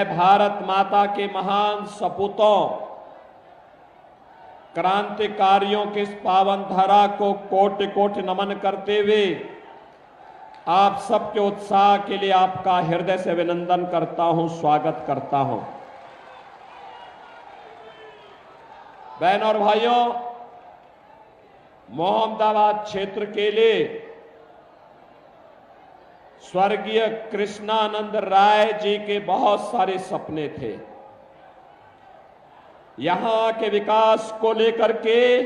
मैं भारत माता के महान सपूतों, क्रांतिकारियों के इस पावन धरा को कोटि कोटि नमन करते हुए आप सबके उत्साह के लिए आपका हृदय से अभिनंदन करता हूं, स्वागत करता हूं। बहनों और भाइयों, मोहम्मदाबाद क्षेत्र के लिए स्वर्गीय कृष्णानंद राय जी के बहुत सारे सपने थे। यहां के विकास को लेकर के,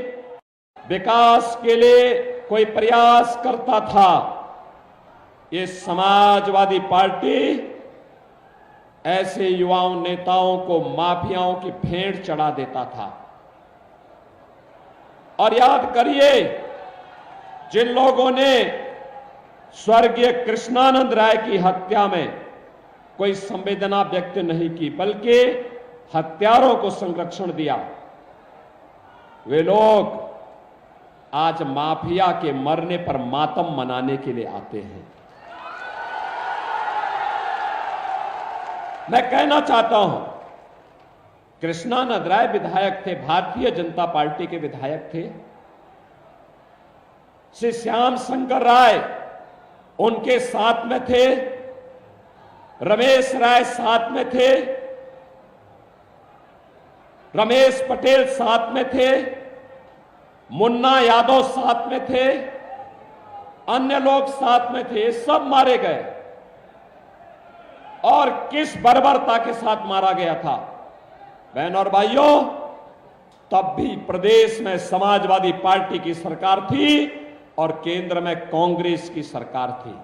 विकास के लिए कोई प्रयास करता था। ये समाजवादी पार्टी ऐसे युवाओं नेताओं को माफियाओं की भेंट चढ़ा देता था। और याद करिए, जिन लोगों ने स्वर्गीय कृष्णानंद राय की हत्या में कोई संवेदना व्यक्त नहीं की, बल्कि हत्यारों को संरक्षण दिया, वे लोग आज माफिया के मरने पर मातम मनाने के लिए आते हैं। मैं कहना चाहता हूं, कृष्णानंद राय विधायक थे, भारतीय जनता पार्टी के विधायक थे। श्री श्याम शंकर राय उनके साथ में थे, रमेश राय साथ में थे, रमेश पटेल साथ में थे, मुन्ना यादव साथ में थे, अन्य लोग साथ में थे, सब मारे गए। और किस बर्बरता के साथ मारा गया था बहनों और भाइयों, तब भी प्रदेश में समाजवादी पार्टी की सरकार थी और केंद्र में कांग्रेस की सरकार थी।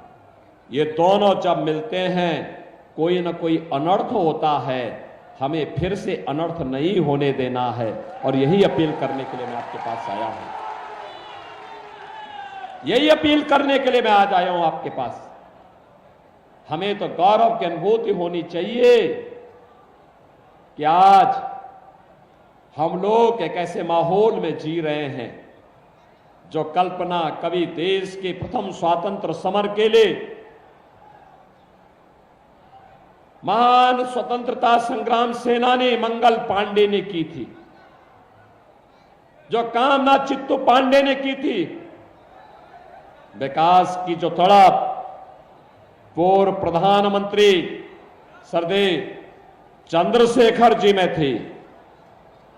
ये दोनों जब मिलते हैं, कोई ना कोई अनर्थ होता है। हमें फिर से अनर्थ नहीं होने देना है, और यही अपील करने के लिए मैं आपके पास आया हूं। यही अपील करने के लिए मैं आज आया हूं आपके पास। हमें तो गौरव की अनुभूति होनी चाहिए कि आज हम लोग एक ऐसे माहौल में जी रहे हैं जो कल्पना कभी देश के प्रथम स्वातंत्र समर के लिए महान स्वतंत्रता संग्राम सेनानी मंगल पांडे ने की थी, जो कामना चित्तू पांडे ने की थी। विकास की जो तड़प पूर्व प्रधानमंत्री सरदेव चंद्रशेखर जी में थी,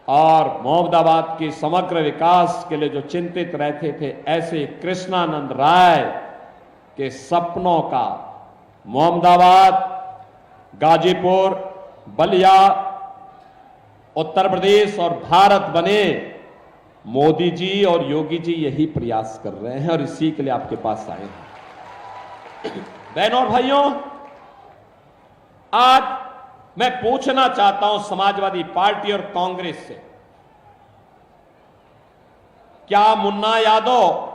और मोहम्मदाबाद के समग्र विकास के लिए जो चिंतित रहते थे, ऐसे कृष्णानंद राय के सपनों का मोहम्मदाबाद, गाजीपुर, बलिया, उत्तर प्रदेश और भारत बने। मोदी जी और योगी जी यही प्रयास कर रहे हैं, और इसी के लिए आपके पास आए हैं। बहनों और भाइयों, आज मैं पूछना चाहता हूं समाजवादी पार्टी और कांग्रेस से, क्या मुन्ना यादव,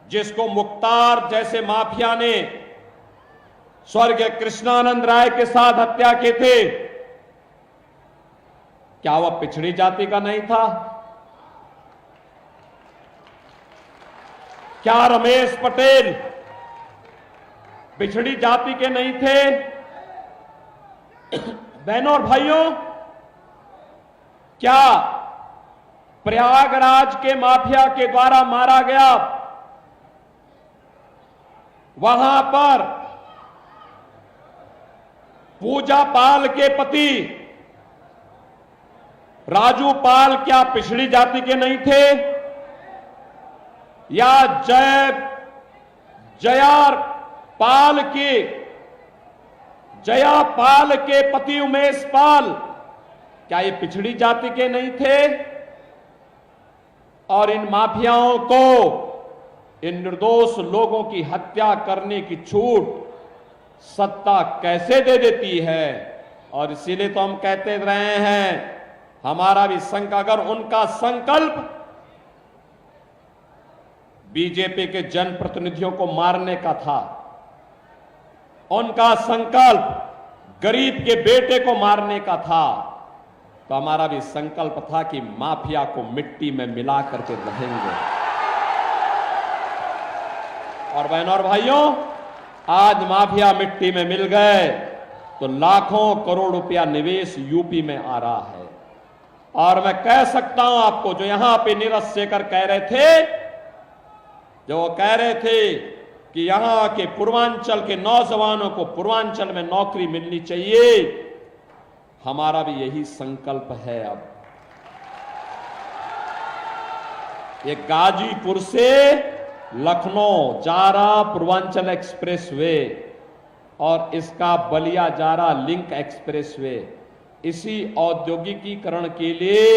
जिसको मुख्तार जैसे माफिया ने स्वर्गीय कृष्णानंद राय के साथ हत्या की थी, क्या वह पिछड़ी जाति का नहीं था? क्या रमेश पटेल पिछड़ी जाति के नहीं थे? बहनों और भाइयों, क्या प्रयागराज के माफिया के द्वारा मारा गया, वहां पर पूजा पाल के पति राजू पाल क्या पिछड़ी जाति के नहीं थे? या जया पाल के पति उमेश पाल क्या ये पिछड़ी जाति के नहीं थे? और इन माफियाओं को, इन निर्दोष लोगों की हत्या करने की छूट सत्ता कैसे दे देती है? और इसीलिए तो हम कहते रहे हैं, हमारा भी अगर उनका संकल्प बीजेपी के जनप्रतिनिधियों को मारने का था, उनका संकल्प गरीब के बेटे को मारने का था, तो हमारा भी संकल्प था कि माफिया को मिट्टी में मिला करके रहेंगे। और बहनों और भाइयों, आज माफिया मिट्टी में मिल गए, तो लाखों करोड़ रुपया निवेश यूपी में आ रहा है। और मैं कह सकता हूं आपको, जो यहां पे नीरज शेखर कह रहे थे, जो वो कह रहे थे कि यहां के पूर्वांचल के नौजवानों को पूर्वांचल में नौकरी मिलनी चाहिए, हमारा भी यही संकल्प है। अब ये गाजीपुर से लखनऊ जा रहा पूर्वांचल एक्सप्रेसवे और इसका बलिया जा रहा लिंक एक्सप्रेसवे, इसी औद्योगिकीकरण के लिए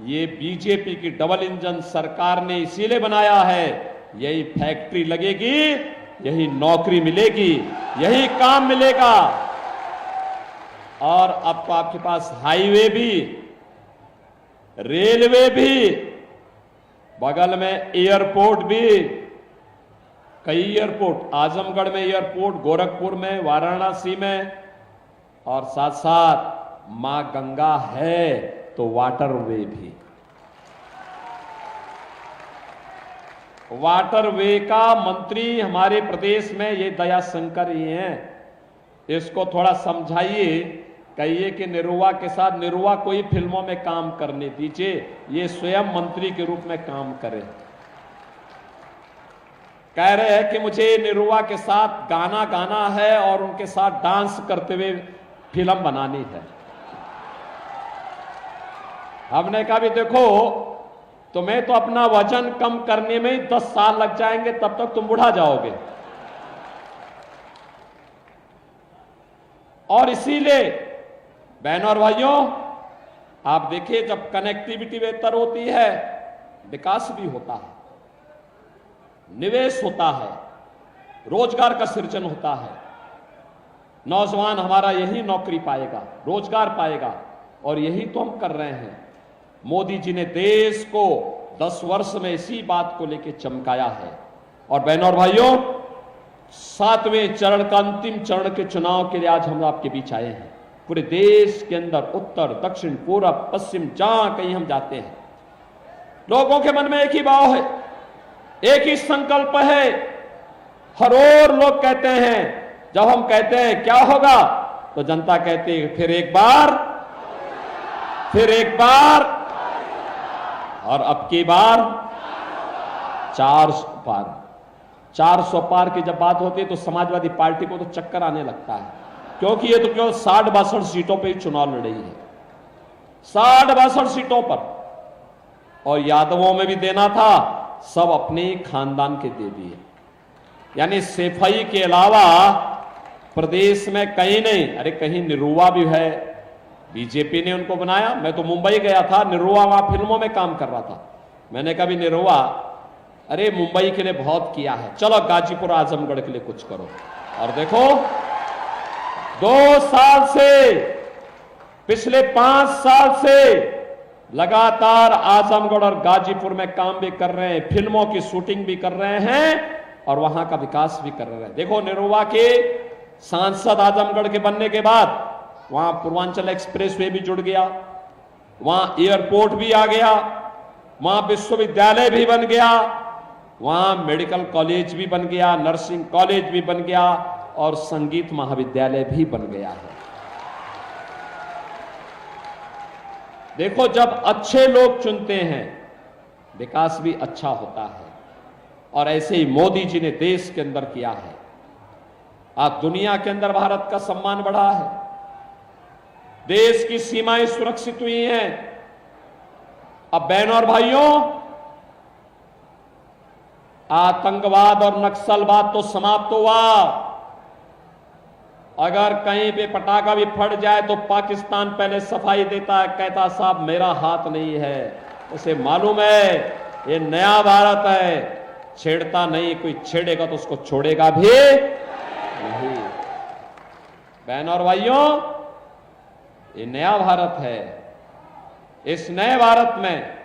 ये बीजेपी की डबल इंजन सरकार ने इसीलिए बनाया है। यही फैक्ट्री लगेगी, यही नौकरी मिलेगी, यही काम मिलेगा। और अब तो आपके पास हाईवे भी, रेलवे भी, बगल में एयरपोर्ट भी, कई एयरपोर्ट, आजमगढ़ में एयरपोर्ट, गोरखपुर में, वाराणसी में, और साथ साथ मां गंगा है तो वाटरवे भी। वाटरवे का मंत्री हमारे प्रदेश में ये दयाशंकर ही हैं। इसको थोड़ा समझाइए, कहिए कि निरुआ के साथ, निरुआ कोई फिल्मों में काम करने दीजिए, ये स्वयं मंत्री के रूप में काम करे। कह रहे हैं कि मुझे निरुआ के साथ गाना गाना है और उनके साथ डांस करते हुए फिल्म बनानी है। हमने कहा भी देखो, तुम्हें तो अपना वजन कम करने में ही 10 साल लग जाएंगे, तब तक तुम बुढ़ा जाओगे। और इसीलिए बहनों और भाइयों, आप देखिए, जब कनेक्टिविटी बेहतर होती है, विकास भी होता है, निवेश होता है, रोजगार का सृजन होता है। नौजवान हमारा यही नौकरी पाएगा, रोजगार पाएगा, और यही तो हम कर रहे हैं। मोदी जी ने देश को 10 वर्ष में इसी बात को लेकर चमकाया है। और बहनों और भाइयों, 7वें चरण का, अंतिम चरण के चुनाव के लिए आज हम आपके बीच आए हैं। पूरे देश के अंदर उत्तर, दक्षिण, पूरब, पश्चिम, जहां कहीं हम जाते हैं, लोगों के मन में एक ही भाव है, एक ही संकल्प है। हर ओर लोग कहते हैं, जब हम कहते हैं क्या होगा, तो जनता कहती है फिर एक बार, फिर एक बार, और अब की बार 400 पार। 400 पार की जब बात होती है तो समाजवादी पार्टी को तो चक्कर आने लगता है, क्योंकि ये तो केवल 60-62 सीटों पे ही चुनाव लड़ रही है, 60-62 सीटों पर। और यादवों में भी देना था, सब अपने खानदान के दे दिए। यानी सेफई के अलावा प्रदेश में कहीं नहीं। अरे कहीं निरुआ भी है, बीजेपी ने उनको बनाया। मैं तो मुंबई गया था, निरुआ वहां फिल्मों में काम कर रहा था। मैंने कहा भी निरुआ, अरे मुंबई के लिए बहुत किया है, चलो गाजीपुर, आजमगढ़ के लिए कुछ करो। और देखो, 2 साल से, पिछले 5 साल से लगातार आजमगढ़ और गाजीपुर में काम भी कर रहे हैं, फिल्मों की शूटिंग भी कर रहे हैं और वहां का विकास भी कर रहे हैं। देखो, निरुआ के सांसद आजमगढ़ के बनने के बाद वहां पूर्वांचल एक्सप्रेसवे भी जुड़ गया, वहां एयरपोर्ट भी आ गया, वहां विश्वविद्यालय भी बन गया, वहां मेडिकल कॉलेज भी बन गया, नर्सिंग कॉलेज भी बन गया और संगीत महाविद्यालय भी बन गया है। देखो, जब अच्छे लोग चुनते हैं, विकास भी अच्छा होता है। और ऐसे ही मोदी जी ने देश के अंदर किया है। आज दुनिया के अंदर भारत का सम्मान बढ़ा है, देश की सीमाएं सुरक्षित हुई हैं। अब बहनों और भाइयों, आतंकवाद और नक्सलवाद तो समाप्त हुआ। अगर कहीं पे पटाखा भी फट जाए तो पाकिस्तान पहले सफाई देता है, कहता साहब मेरा हाथ नहीं है। उसे मालूम है ये नया भारत है, छेड़ता नहीं, कोई छेड़ेगा तो उसको छोड़ेगा भी नहीं। बहनों और भाइयों, ये नया भारत है। इस नए भारत में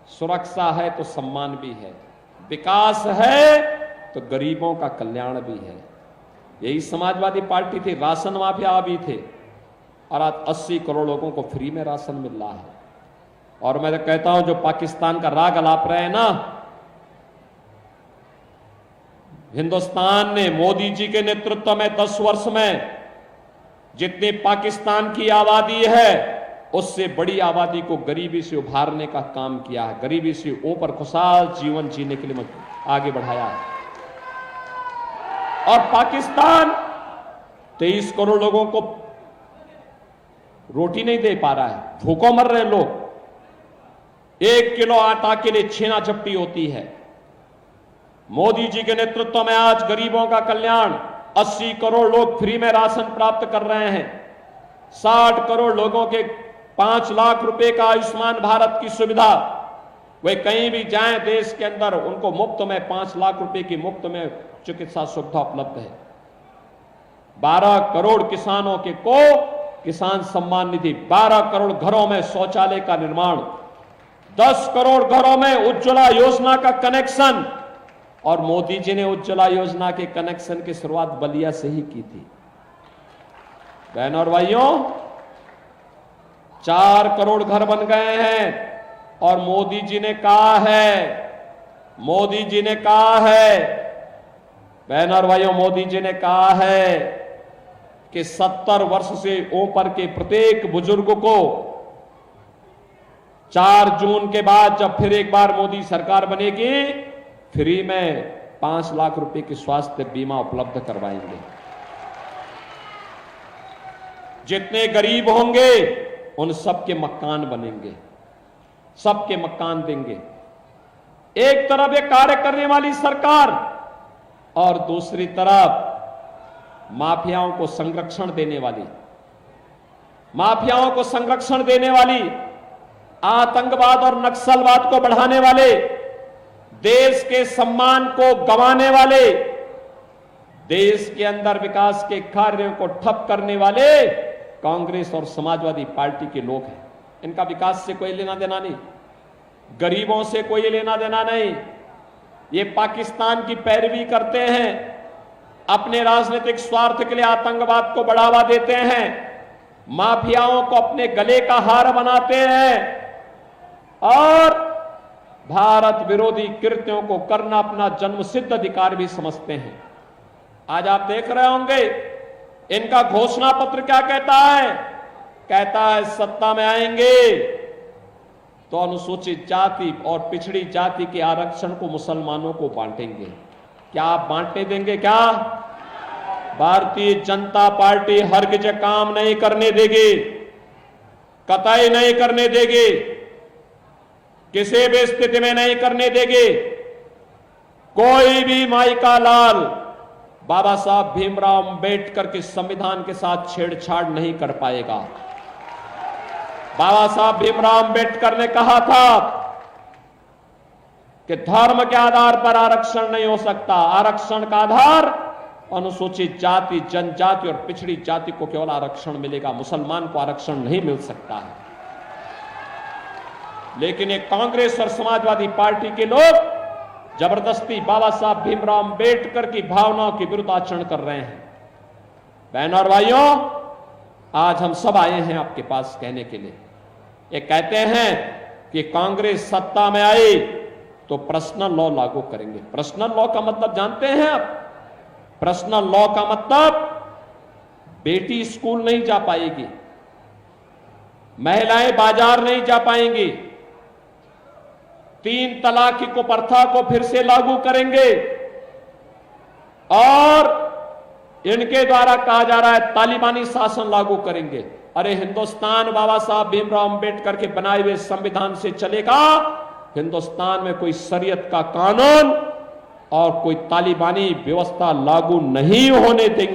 सुरक्षा है तो सम्मान भी है, विकास है तो गरीबों का कल्याण भी है। यही समाजवादी पार्टी थी। राशन माफिया भी थे और आज 80 करोड़ लोगों को फ्री में राशन मिल रहा है। और मैं तो कहता हूं, जो पाकिस्तान का राग अलाप रहे हैं ना, हिंदुस्तान ने मोदी जी के नेतृत्व में 10 वर्ष में जितनी पाकिस्तान की आबादी है उससे बड़ी आबादी को गरीबी से उभारने का काम किया है, गरीबी से ऊपर खुशहाल जीवन जीने के लिए आगे बढ़ाया है। और पाकिस्तान 23 करोड़ लोगों को रोटी नहीं दे पा रहा है, भूखों मर रहे लोग। 1 किलो आटा के लिए छीना झपटी होती है। मोदी जी के नेतृत्व में आज गरीबों का कल्याण, 80 करोड़ लोग फ्री में राशन प्राप्त कर रहे हैं। 60 करोड़ लोगों के 5 लाख रुपए का आयुष्मान भारत की सुविधा, वे कहीं भी जाएं देश के अंदर उनको मुफ्त में 5 लाख रुपए की मुफ्त में चिकित्सा सुविधा उपलब्ध है। 12 करोड़ किसानों के को किसान सम्मान निधि, 12 करोड़ घरों में शौचालय का निर्माण, 10 करोड़ घरों में उज्ज्वला योजना का कनेक्शन। और मोदी जी ने उज्ज्वला योजना के कनेक्शन की शुरुआत बलिया से ही की थी। बहनों और भाइयों, 4 करोड़ घर बन गए हैं। और मोदी जी ने कहा है, बहनों और भाइयों, मोदी जी ने कहा है कि 70 वर्ष से ऊपर के प्रत्येक बुजुर्ग को 4 जून के बाद जब फिर एक बार मोदी सरकार बनेगी, फ्री में 5 लाख रुपए की स्वास्थ्य बीमा उपलब्ध करवाएंगे। जितने गरीब होंगे उन सबके मकान बनेंगे, सबके मकान देंगे। एक तरफ ये कार्य करने वाली सरकार और दूसरी तरफ माफियाओं को संरक्षण देने वाली, आतंकवाद और नक्सलवाद को बढ़ाने वाले, देश के सम्मान को गंवाने वाले, देश के अंदर विकास के कार्यों को ठप करने वाले कांग्रेस और समाजवादी पार्टी के लोग हैं। इनका विकास से कोई लेना देना नहीं, गरीबों से कोई लेना देना नहीं। ये पाकिस्तान की पैरवी करते हैं, अपने राजनीतिक स्वार्थ के लिए आतंकवाद को बढ़ावा देते हैं, माफियाओं को अपने गले का हार बनाते हैं और भारत विरोधी कृत्यों को करना अपना जन्मसिद्ध अधिकार भी समझते हैं। आज आप देख रहे होंगे इनका घोषणा पत्र क्या कहता है, सत्ता में आएंगे तो अनुसूचित जाति और पिछड़ी जाति के आरक्षण को मुसलमानों को बांटेंगे। क्या आप बांटने देंगे? क्या भारतीय जनता पार्टी हरगिज काम नहीं करने देगी, कतई नहीं करने देगी, किसी भी स्थिति में नहीं करने देगी। कोई भी माई का लाल बाबा साहब भीमराव अंबेडकर के संविधान के साथ छेड़छाड़ नहीं कर पाएगा। बाबा साहब भीमराव अंबेडकर ने कहा था कि धर्म के आधार पर आरक्षण नहीं हो सकता, आरक्षण का आधार अनुसूचित जाति, जनजाति और पिछड़ी जाति को केवल आरक्षण मिलेगा, मुसलमान को आरक्षण नहीं मिल सकता है। लेकिन एक कांग्रेस और समाजवादी पार्टी के लोग जबरदस्ती बाबा साहब भीमराव अंबेडकर की भावनाओं के विरुद्ध आचरण कर रहे हैं। बहनों और भाइयों, आज हम सब आए हैं आपके पास कहने के लिए। ये कहते हैं कि कांग्रेस सत्ता में आई तो पर्सनल लॉ लागू करेंगे। पर्सनल लॉ का मतलब जानते हैं आप? पर्सनल लॉ का मतलब बेटी स्कूल नहीं जा पाएगी, महिलाएं बाजार नहीं जा पाएंगी, 3 तलाक की कुप्रथा को फिर से लागू करेंगे और इनके द्वारा कहा जा रहा है तालिबानी शासन लागू करेंगे। अरे हिंदुस्तान बाबा साहब भीमराव अंबेडकर के बनाए हुए संविधान से चलेगा। हिंदुस्तान में कोई शरीयत का कानून और कोई तालिबानी व्यवस्था लागू नहीं होने देंगे।